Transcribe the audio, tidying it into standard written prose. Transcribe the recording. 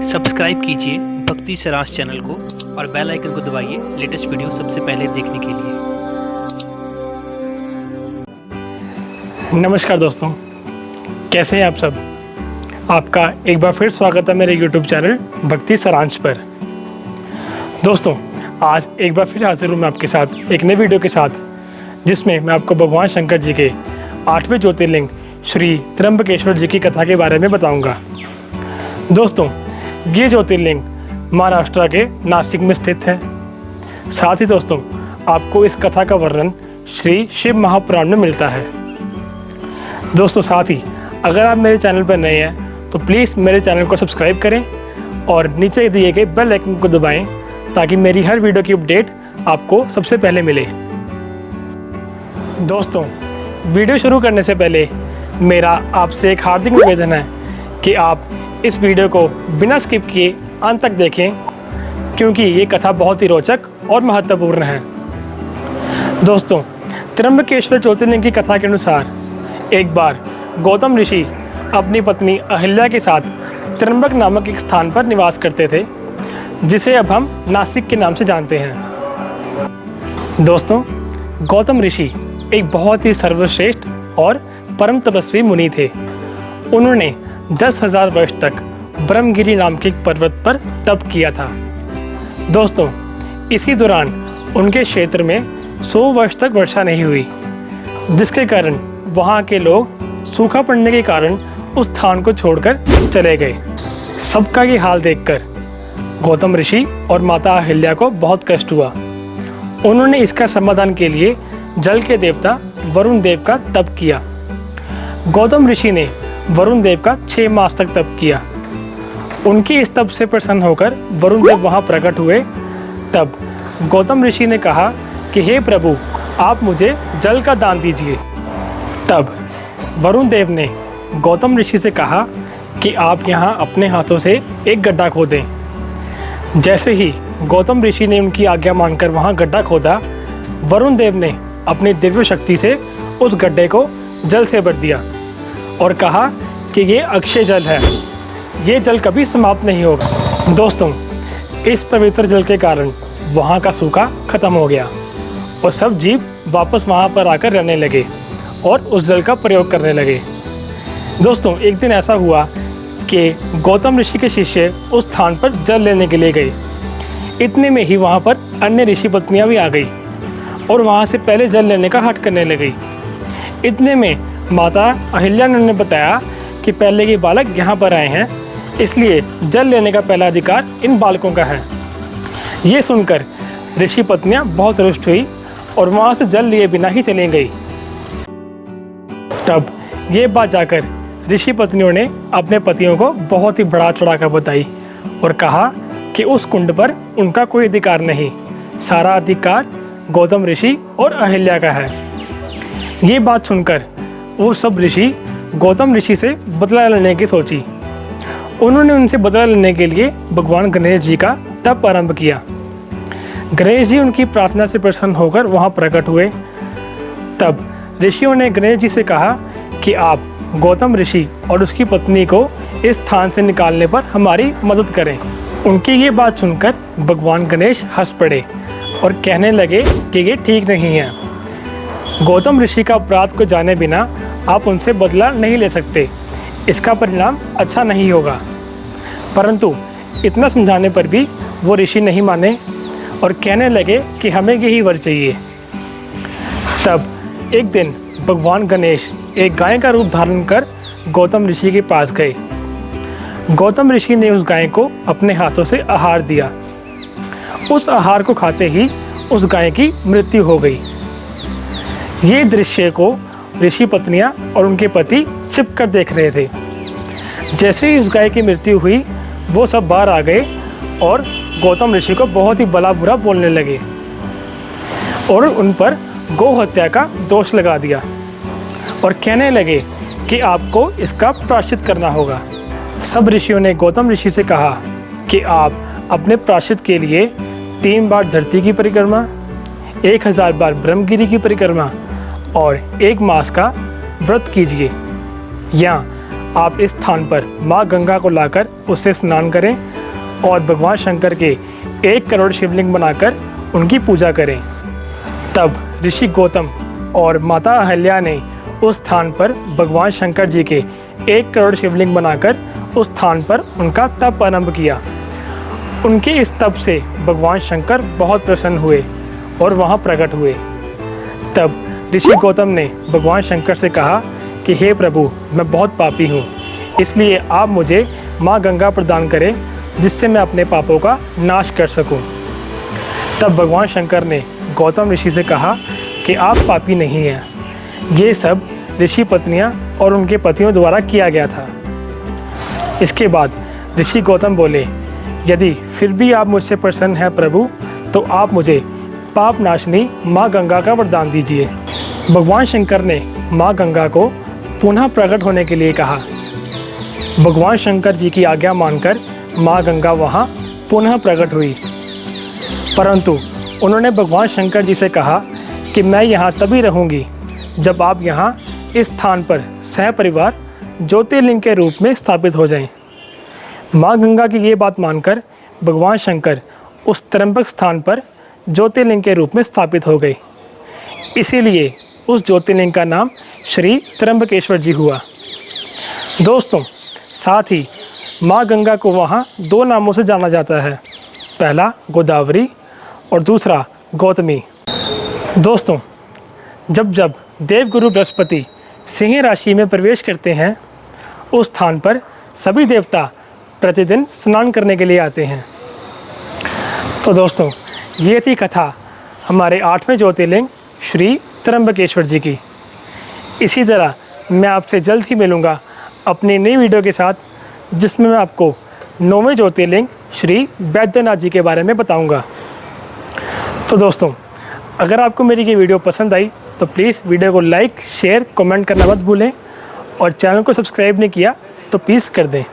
Subscribe कीजिए भक्ति Saransh channel को और बेल आइकन को दबाइए लेटेस्ट वीडियो सबसे पहले देखने के लिए। नमस्कार दोस्तों, कैसे हैं आप सब। आपका एक बार फिर स्वागत है मेरे YouTube चैनल भक्ति सरांश पर। दोस्तों, आज एक बार फिर हाजिर हूँ मैं आपके साथ एक नई वीडियो के साथ, जिसमें मैं आपको भगवान शंकर जी के 8वें ज्योतिर्लिंग श्री त्र्यंबकेश्वर जी की कथा के बारे में बताऊंगा। दोस्तों, ये ज्योतिर्लिंग महाराष्ट्र के नासिक में स्थित है। साथ ही दोस्तों, आपको इस कथा का वर्णन श्री शिव महापुराण में मिलता है। दोस्तों, साथ ही अगर आप मेरे चैनल पर नए हैं तो प्लीज़ मेरे चैनल को सब्सक्राइब करें और नीचे दिए गए बेल आइकन को दबाएं ताकि मेरी हर वीडियो की अपडेट आपको सबसे पहले मिले। दोस्तों, वीडियो शुरू करने से पहले मेरा आपसे एक हार्दिक निवेदन है कि आप इस वीडियो को बिना स्किप किए अंत तक देखें, क्योंकि ये कथा बहुत ही रोचक और महत्वपूर्ण है। दोस्तों, त्र्यंबकेश्वर ज्योतिर्लिंग की कथा के अनुसार एक बार गौतम ऋषि अपनी पत्नी अहिल्या के साथ त्र्यंबक नामक एक स्थान पर निवास करते थे, जिसे अब हम नासिक के नाम से जानते हैं। दोस्तों, गौतम ऋषि एक बहुत ही सर्वश्रेष्ठ और परम तपस्वी मुनि थे। उन्होंने 10,000 वर्ष तक ब्रह्मगिरी नाम के एक पर्वत पर तप किया था। दोस्तों, इसी दौरान उनके क्षेत्र में 100 वर्ष तक वर्षा नहीं हुई, जिसके कारण वहाँ के लोग सूखा पड़ने के कारण उस स्थान को छोड़कर चले गए। सबका ये हाल देखकर गौतम ऋषि और माता अहिल्या को बहुत कष्ट हुआ। उन्होंने इसका समाधान के लिए जल के देवता वरुण देव का तप किया। गौतम ऋषि ने वरुण देव का 6 मास तक तप किया। उनके इस तप से प्रसन्न होकर वरुण देव वहाँ प्रकट हुए। तब गौतम ऋषि ने कहा कि हे प्रभु, आप मुझे जल का दान दीजिए। तब वरुण देव ने गौतम ऋषि से कहा कि आप यहाँ अपने हाथों से एक गड्ढा खोदें। जैसे ही गौतम ऋषि ने उनकी आज्ञा मानकर वहाँ गड्ढा खोदा, वरुण देव ने अपनी दिव्य शक्ति से उस गड्ढे को जल से भर दिया और कहा कि ये अक्षय जल है, ये जल कभी समाप्त नहीं होगा। दोस्तों, इस पवित्र जल के कारण वहाँ का सूखा खत्म हो गया और सब जीव वापस वहाँ पर आकर रहने लगे और उस जल का प्रयोग करने लगे। दोस्तों, एक दिन ऐसा हुआ कि गौतम ऋषि के शिष्य उस स्थान पर जल लेने के लिए गए। इतने में ही वहाँ पर अन्य ऋषि पत्नियाँ भी आ गई और वहाँ से पहले जल लेने का हट करने लगी। इतने में माता अहिल्या ने उन्हें बताया कि पहले ये बालक यहाँ पर आए हैं, इसलिए जल लेने का पहला अधिकार इन बालकों का है। ये सुनकर ऋषि पत्नियाँ बहुत रुष्ट हुई और वहाँ से जल लिए बिना ही चली गई। तब ये बात जाकर ऋषि पत्नियों ने अपने पतियों को बहुत ही बढ़ा चढ़ाकर बताई और कहा कि उस कुंड पर उनका कोई अधिकार नहीं, सारा अधिकार गौतम ऋषि और अहिल्या का है। ये बात सुनकर वो सब ऋषि गौतम ऋषि से बदला लेने की सोची। उन्होंने उनसे बदला लेने के लिए भगवान गणेश जी का तप आरंभ किया। गणेश जी उनकी प्रार्थना से प्रसन्न होकर वहाँ प्रकट हुए। तब ऋषियों ने गणेश जी से कहा कि आप गौतम ऋषि और उसकी पत्नी को इस स्थान से निकालने पर हमारी मदद करें। उनकी ये बात सुनकर भगवान गणेश हंस पड़े और कहने लगे कि ये ठीक नहीं है। गौतम ऋषि का अपराध को जाने बिना आप उनसे बदला नहीं ले सकते, इसका परिणाम अच्छा नहीं होगा। परंतु इतना समझाने पर भी वो ऋषि नहीं माने और कहने लगे कि हमें यही वर चाहिए। तब एक दिन भगवान गणेश एक गाय का रूप धारण कर गौतम ऋषि के पास गए। गौतम ऋषि ने उस गाय को अपने हाथों से आहार दिया। उस आहार को खाते ही उस गाय की मृत्यु हो गई। ये दृश्य को ऋषि पत्नियां और उनके पति छिप कर देख रहे थे। जैसे ही उस गाय की मृत्यु हुई, वो सब बाहर आ गए और गौतम ऋषि को बहुत ही भला बुरा बोलने लगे और उन पर गौ हत्या का दोष लगा दिया और कहने लगे कि आपको इसका प्रायश्चित करना होगा। सब ऋषियों ने गौतम ऋषि से कहा कि आप अपने प्रायश्चित के लिए 3 बार धरती की परिक्रमा, 1000 बार ब्रह्मगिरी की परिक्रमा और 1 मास का व्रत कीजिए, या आप इस स्थान पर माँ गंगा को लाकर उससे स्नान करें और भगवान शंकर के 1 करोड़ शिवलिंग बनाकर उनकी पूजा करें। तब ऋषि गौतम और माता अहल्या ने उस स्थान पर भगवान शंकर जी के 1 करोड़ शिवलिंग बनाकर उस स्थान पर उनका तप आरंभ किया। उनके इस तप से भगवान शंकर बहुत प्रसन्न हुए और वहाँ प्रकट हुए। तब ऋषि गौतम ने भगवान शंकर से कहा कि हे प्रभु, मैं बहुत पापी हूँ, इसलिए आप मुझे माँ गंगा प्रदान करें जिससे मैं अपने पापों का नाश कर सकूँ। तब भगवान शंकर ने गौतम ऋषि से कहा कि आप पापी नहीं हैं, ये सब ऋषि पत्नियां और उनके पतियों द्वारा किया गया था। इसके बाद ऋषि गौतम बोले, यदि फिर भी आप मुझसे प्रसन्न हैं प्रभु, तो आप मुझे पाप नाशनी माँ गंगा का वरदान दीजिए। भगवान शंकर ने माँ गंगा को पुनः प्रकट होने के लिए कहा। भगवान शंकर जी की आज्ञा मानकर माँ गंगा वहाँ पुनः प्रकट हुई, परंतु उन्होंने भगवान शंकर जी से कहा कि मैं यहाँ तभी रहूँगी जब आप यहाँ इस स्थान पर सहपरिवार ज्योतिर्लिंग के रूप में स्थापित हो जाएं। माँ गंगा की ये बात मानकर भगवान शंकर उस त्र्यंबक स्थान पर ज्योतिर्लिंग के रूप में स्थापित हो गए। इसीलिए उस ज्योतिर्लिंग का नाम श्री त्र्यंबकेश्वर जी हुआ। दोस्तों, साथ ही माँ गंगा को वहाँ 2 नामों से जाना जाता है, पहला गोदावरी और दूसरा गौतमी। दोस्तों, जब जब देवगुरु बृहस्पति सिंह राशि में प्रवेश करते हैं, उस स्थान पर सभी देवता प्रतिदिन स्नान करने के लिए आते हैं। तो दोस्तों, ये थी कथा हमारे 8वें ज्योतिर्लिंग श्री त्र्यंबकेश्वर जी की। इसी तरह मैं आपसे जल्द ही मिलूँगा अपनी नई वीडियो के साथ, जिसमें मैं आपको 9वें ज्योतिर्लिंग श्री बैद्यनाथ जी के बारे में बताऊँगा। तो दोस्तों, अगर आपको मेरी ये वीडियो पसंद आई तो प्लीज़ वीडियो को लाइक, शेयर, कमेंट करना मत भूलें और चैनल को सब्सक्राइब नहीं किया तो प्लीज़ कर दें।